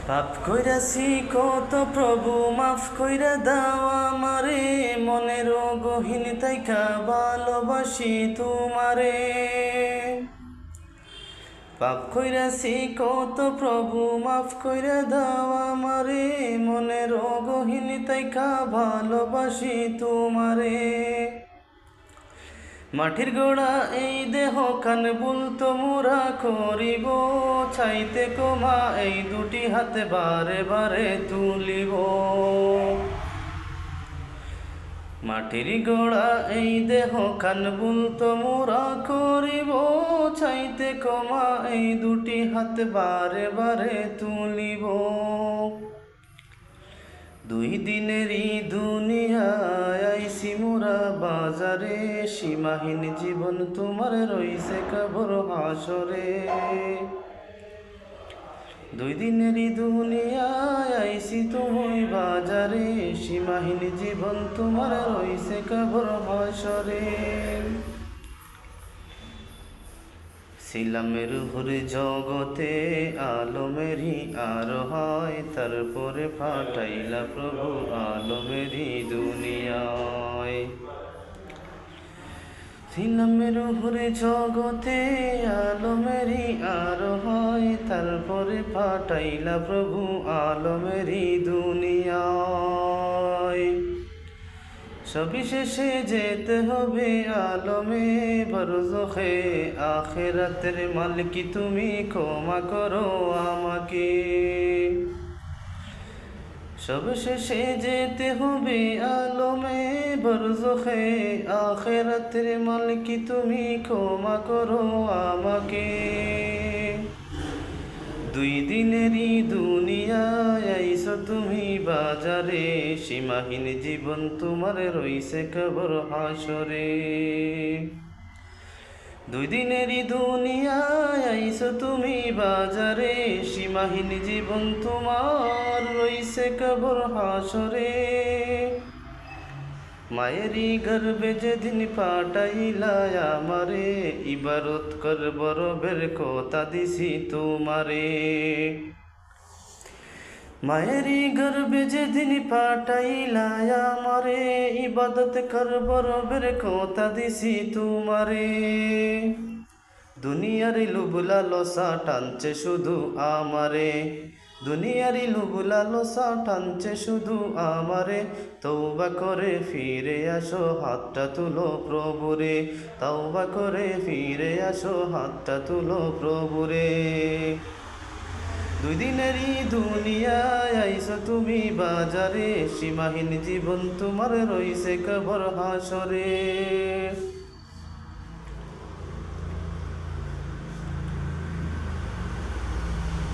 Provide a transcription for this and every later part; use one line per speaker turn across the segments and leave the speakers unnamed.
পাপ কইরাছি কত প্রভু মাফ কইরা দাও আমারে, মনের গহীন তাইকা ভালোবাসি তোমারে। পাপ কইরাছি কত প্রভু মাফ কইরা দাও আমারে, মনের গহীন তাইকা ভালোবাসি তোমারে। মাটির গোড়া এই দেহ কান বলতো মোরা করিব, চাইতে কমা এই দুটি হাতে বারে বারে তুলিব। মাটির গোড়া এই দেহ কান বলতো মোরা করিব, চাইতে কমা এই দুটি হাতে বারে বারে তুলিব। দুই দিনেরই দুনিয়ায় আইছি মোরা বাজারে, সীমাহীন জীবন তোমার রইছে কবর হাসরে। দুই দিনেরই দুনিয়ায় আইছি তুমি বাজারে, সীমাহীন জীবন তোমার রইছে কবর হাসরে। ছিলামের রুহুর জগতে আলমেরই আর হয়, তারপরে ফাটাইলা প্রভু আলমেরই দুনিয়ায়। ছিলামের রুহুর জগতে আলমেরই আর হয়, তারপরে ফাটাইলা প্রভু আলমেরই দুনিয়ায়। সবিশেষে যেতে হবে আলমে বরজখে, আখিরাতের মালিক তুমি ক্ষমা করো আমাকে। সবশেষে যেতে হবে আলমে বরজখে, আখিরাতের মালিক তুমি ক্ষমা করো আমাকে। দুই দিনেরই দুনিয়ায় আইছো তুমি বাজারে, সীমাহীন জীবন তোমার রইছে কবর হাসরে। দুই দিনেরই দুনিয়ায় আইছো তুমি বাজারে, সীমাহীন জীবন তোমার রইছে কবর হাসরে। মায়েরই গর্বে যেদিন পাঠাইলা আমারে, ইবারত করবার বের কথা দিছি তোমারে। মায়েরই গর্বে যেদিন পাঠাইলা আমারে, ইবাদত করবার বের কথা দিছি তোমারে। দুনিয়ার লোভ লালসা টানছে শুধু আমারে, দুনিয়ারি লোভ লালসা টানছে শুধু আমারে। তওবা করে ফিরে আসো হাতটা তুলো প্রভুরে, তওবা করে ফিরে আসো হাতটা তুলো প্রভুরে। দুই দিনেরই দুনিয়ায় আইছো তুমি বাজারে, সীমাহীন জীবন তোমার রইছে কবর হাসরে।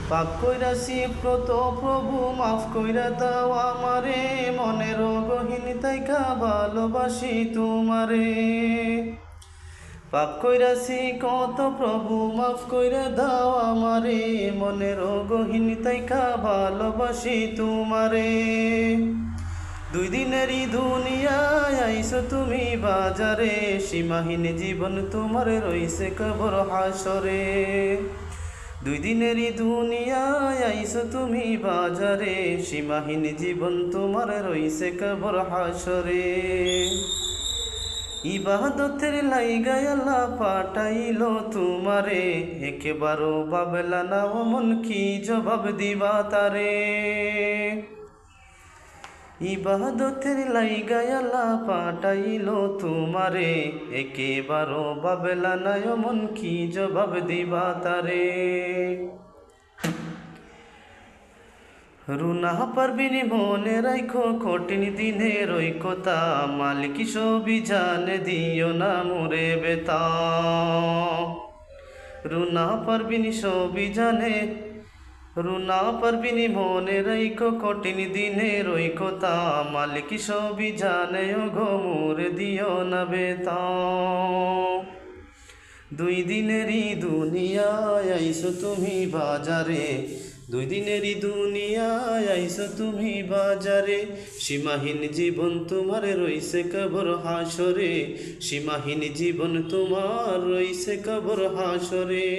পাপ কইরাছি কত প্রভু মাফ কইরা দাও আমারে, মনের গহীন তাইকা ভালোবাসি তোমারে। পাপ কইরাছি কত প্রভু মাফ কইরা দাও আমারে, মনের গহীন তাইকা ভালোবাসি তোমারে। দুই দিনেরই দুনিয়ায় আইছো তুমি বাজারে, সীমাহীন জীবন তোমার রইছে কবর হাসরে। দুই দিনেরই দুনিয়ায় আইছো তুমি বাজারে, সীমাহীন জীবন তোমার রইছে কবর হাসরে। ইবাদতের লাইগায় আল্লাহ পাঠাইলো তোমারে, একেবারও ভাবলা না মন কি জবাব দিবা তারে। ইবাদতের লাইগায় আল্লাহ পাঠাইলো তোমারে, একেবারও ভাবলা না মন কি জবাব দিবা তারে। রুনা পারবিনি মনে রাইখো কঠিন দিনের ঐকতা, মালিক সবই জানে দিও না মোরে বেতা। রুনা পারবিনি সবই জানে, রুনা পারবিনি মনে রাইখো কঠিন দিনের ঐকতা, মালিক সবই জানে ও গো মোরে দিও না বেতা। দুই দিনেরই দুনিয়ায় আইছো তুমি বাজারে, দুই দিনেরই দুনিয়ায় আইছো তুমি বাজারে, সীমাহীন জীবন তোমার রইছে কবর হাসরে, সীমাহীন জীবন তোমার রইছে কবর হাসরে।